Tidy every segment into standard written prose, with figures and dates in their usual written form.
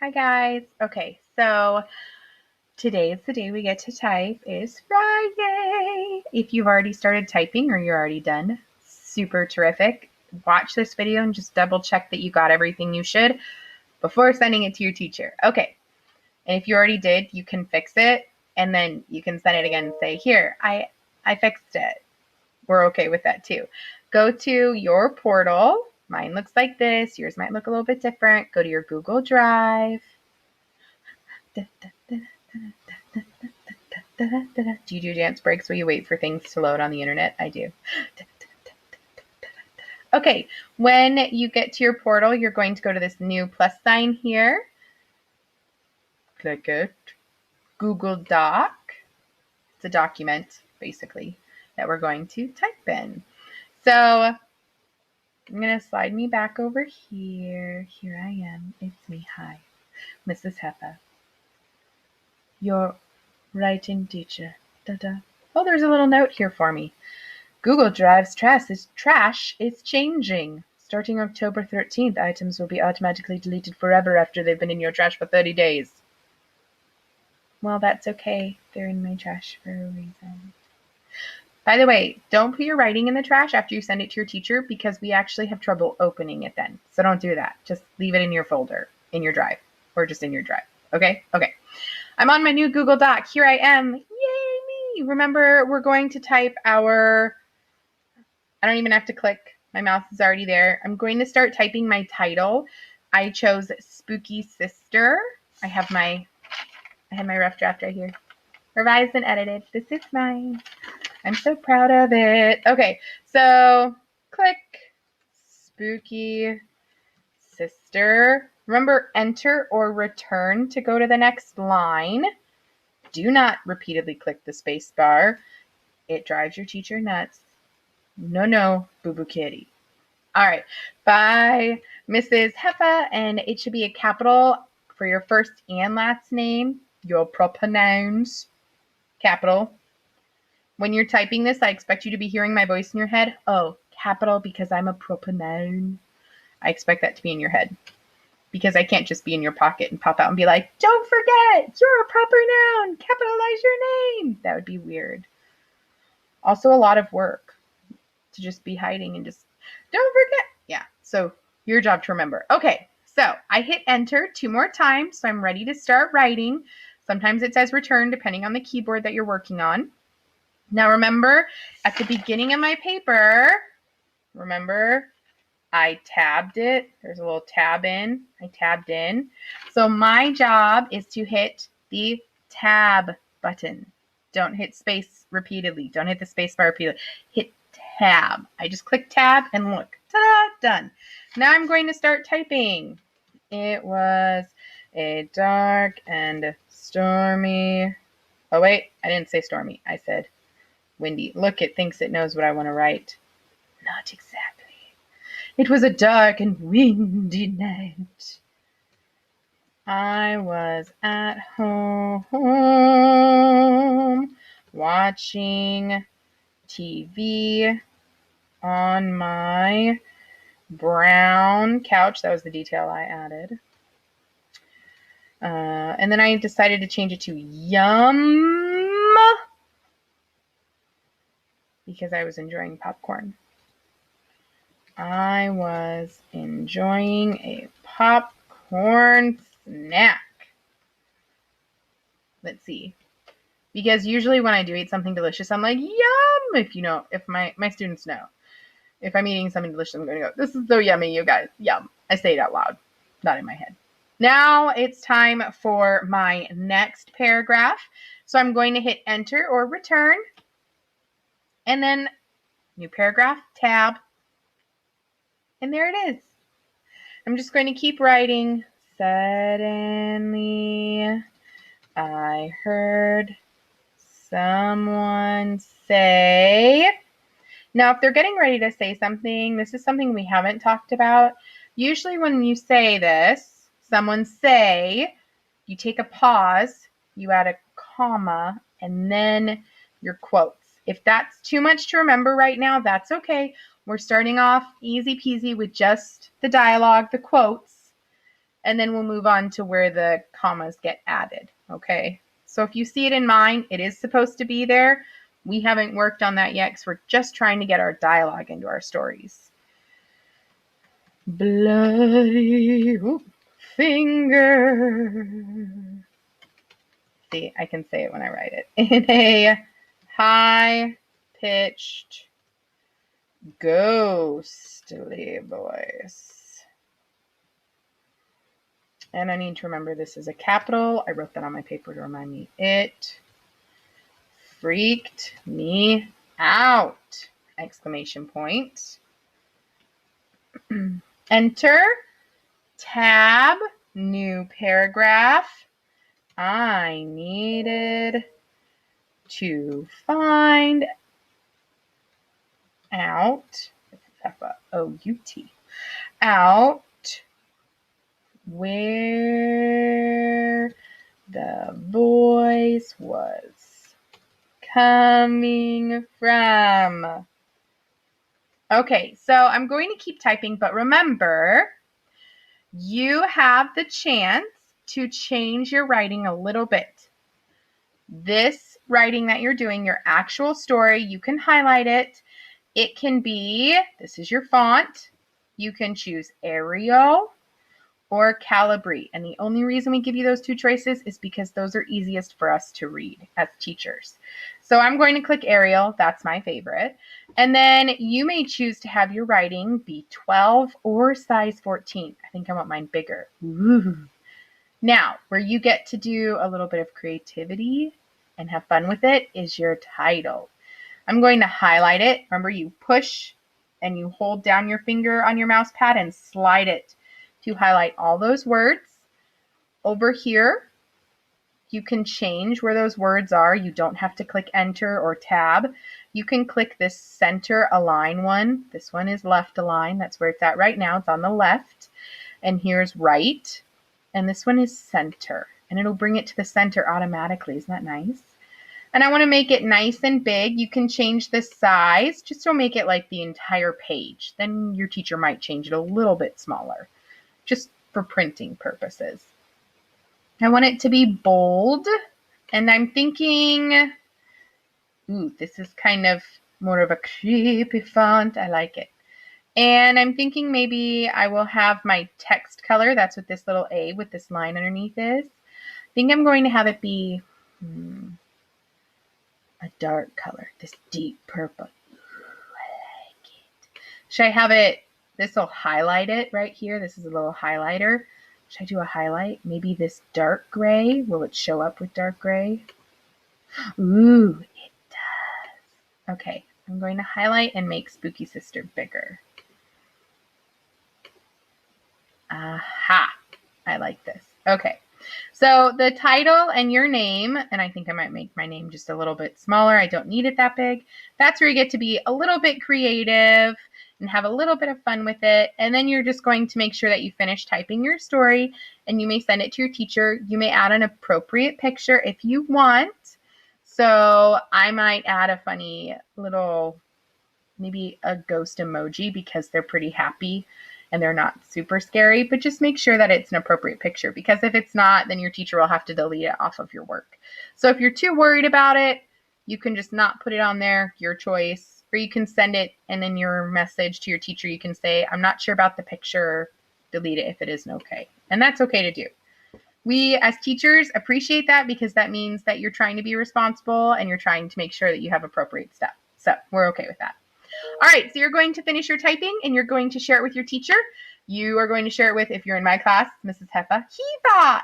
Hi guys. Okay, so today is the day we get to type. It's Friday. If you've already started typing or you're already done, super terrific. Watch this video and just double check that you got everything you should before sending it to your teacher. Okay, and if you already did, you can fix it and then you can send it again and say, here, I fixed it. We're okay with that too. Go to your portal. Mine looks like this. Yours might look a little bit different. Go to your Google Drive. Do you do dance breaks where you wait for things to load on the internet? I do. Okay, when you get to your portal, you're going to go to this new plus sign here. Click it. Google Doc. It's a document, basically, that we're going to type in. So I'm going to slide me back over here. Here I am. It's me. Hi, Mrs. Heffa. Your writing teacher. Da-da. Oh, there's a little note here for me. Google Drive's trash is changing. Starting October 13th, items will be automatically deleted forever after they've been in your trash for 30 days. Well, that's okay. They're in my trash for a reason. By the way, don't put your writing in the trash after you send it to your teacher because we actually have trouble opening it then. So don't do that. Just leave it in your folder, in your drive, or just in your drive. Okay? Okay. I'm on my new Google Doc. Here I am. Yay, me. Remember, we're going to type our... I don't even have to click. My mouse is already there. I'm going to start typing my title. I chose Spooky Sister. I have my rough draft right here. Revised and edited. This is mine. I'm so proud of it. Okay, so click Spooky Sister. Remember, enter or return to go to the next line. Do not repeatedly click the space bar. It drives your teacher nuts. No, boo-boo kitty. All right, by Mrs. Heffa, and it should be a capital for your first and last name, your proper nouns, capital. When you're typing this, I expect you to be hearing my voice in your head. Oh, capital because I'm a proper noun. I expect that to be in your head because I can't just be in your pocket and pop out and be like, don't forget, you're a proper noun, capitalize your name. That would be weird. Also a lot of work to just be hiding and just, don't forget. Yeah, so your job to remember. Okay, so I hit enter 2 more times, so I'm ready to start writing. Sometimes it says return depending on the keyboard that you're working on. Now remember, at the beginning of my paper, remember, I tabbed it. There's a little tab in. I tabbed in. So my job is to hit the tab button. Don't hit space repeatedly. Don't hit the space bar repeatedly. Hit tab. I just click tab and look. Ta-da! Done. Now I'm going to start typing. It was a dark and stormy... Oh, wait. I didn't say stormy. I said windy. Look, it thinks it knows what I want to write. Not exactly. It was a dark and windy night. I was at home watching TV on my brown couch. That was the detail I added. And then I decided to change it to yum because I was enjoying popcorn. I was enjoying a popcorn snack. Let's see. Because usually when I do eat something delicious, I'm like, yum! If my students know. If I'm eating something delicious, I'm going to go, this is so yummy, you guys. Yum. I say it out loud, not in my head. Now it's time for my next paragraph. So I'm going to hit enter or return. And then new paragraph, tab. And there it is. I'm just going to keep writing. Suddenly, I heard someone say... Now, if they're getting ready to say something, this is something we haven't talked about. Usually when you say this, someone say, you take a pause, you add a comma, and then your quotes. If that's too much to remember right now, that's okay. We're starting off easy peasy with just the dialogue, the quotes, and then we'll move on to where the commas get added, okay? So if you see it in mine, it is supposed to be there. We haven't worked on that yet because we're just trying to get our dialogue into our stories. Bloody finger. See, I can say it when I write it. In a high-pitched, ghostly voice. And I need to remember this is a capital. I wrote that on my paper to remind me. It freaked me out! Exclamation point. Enter. Tab. New paragraph. I needed to find out, O-U-T, out where the voice was coming from. Okay, so I'm going to keep typing, but remember, you have the chance to change your writing a little bit. This writing that you're doing, your actual story, you can highlight it. It can be, this is your font. You can choose Arial or Calibri. And the only reason we give you those two choices is because those are easiest for us to read as teachers. So I'm going to click Arial. That's my favorite. And then you may choose to have your writing be 12 or size 14. I think I want mine bigger. Ooh. Now, where you get to do a little bit of creativity and have fun with it is your title. I'm going to highlight it. Remember, you push and you hold down your finger on your mouse pad and slide it to highlight all those words. Over here, you can change where those words are. You don't have to click enter or tab. You can click this center align one. This one is left align. That's where it's at right now. It's on the left. And here's right. And this one is center. And it'll bring it to the center automatically. Isn't that nice? And I want to make it nice and big. You can change the size just to make it like the entire page. Then your teacher might change it a little bit smaller, just for printing purposes. I want it to be bold. And I'm thinking, ooh, this is kind of more of a creepy font. I like it. And I'm thinking maybe I will have my text color. That's what this little A with this line underneath is. I think I'm going to have it be a dark color, this deep purple. Ooh, I like it. Should I have it, this will highlight it right here. This is a little highlighter. Should I do a highlight? Maybe this dark gray. Will it show up with dark gray? Ooh, it does. Okay, I'm going to highlight and make Spooky Sister bigger. Aha, I like this. Okay, so the title and your name, and I think I might make my name just a little bit smaller. I don't need it that big. That's where you get to be a little bit creative and have a little bit of fun with it. And then you're just going to make sure that you finish typing your story, and you may send it to your teacher. You may add an appropriate picture if you want. So I might add a funny little, maybe a ghost emoji because they're pretty happy and they're not super scary, but just make sure that it's an appropriate picture, because if it's not, then your teacher will have to delete it off of your work. So if you're too worried about it, you can just not put it on there, your choice, or you can send it and in your message to your teacher, you can say, I'm not sure about the picture, delete it if it isn't okay. And that's okay to do. We as teachers appreciate that because that means that you're trying to be responsible and you're trying to make sure that you have appropriate stuff. So we're okay with that. All right, so you're going to finish your typing and you're going to share it with your teacher. You are going to share it with, if you're in my class, Mrs. Heffa,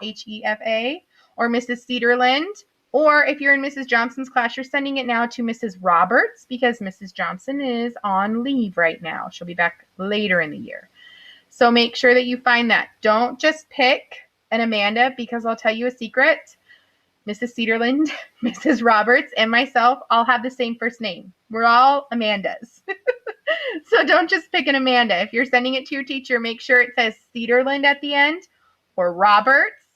H-E-F-A, or Mrs. Cedarland. Or if you're in Mrs. Johnson's class, you're sending it now to Mrs. Roberts because Mrs. Johnson is on leave right now. She'll be back later in the year. So make sure that you find that. Don't just pick an Amanda, because I'll tell you a secret. Mrs. Cedarland, Mrs. Roberts, and myself all have the same first name. We're all Amandas. So don't just pick an Amanda. If you're sending it to your teacher, make sure it says Cedarland at the end, or Roberts,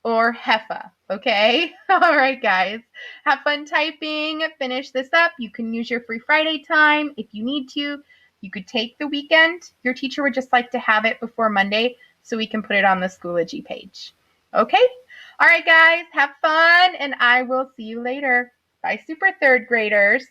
or Heffa, okay? All right, guys. Have fun typing. Finish this up. You can use your free Friday time if you need to. You could take the weekend. Your teacher would just like to have it before Monday. so we can put it on the Schoology page. Okay? All right, guys, have fun, and I will see you later. Bye, super third graders.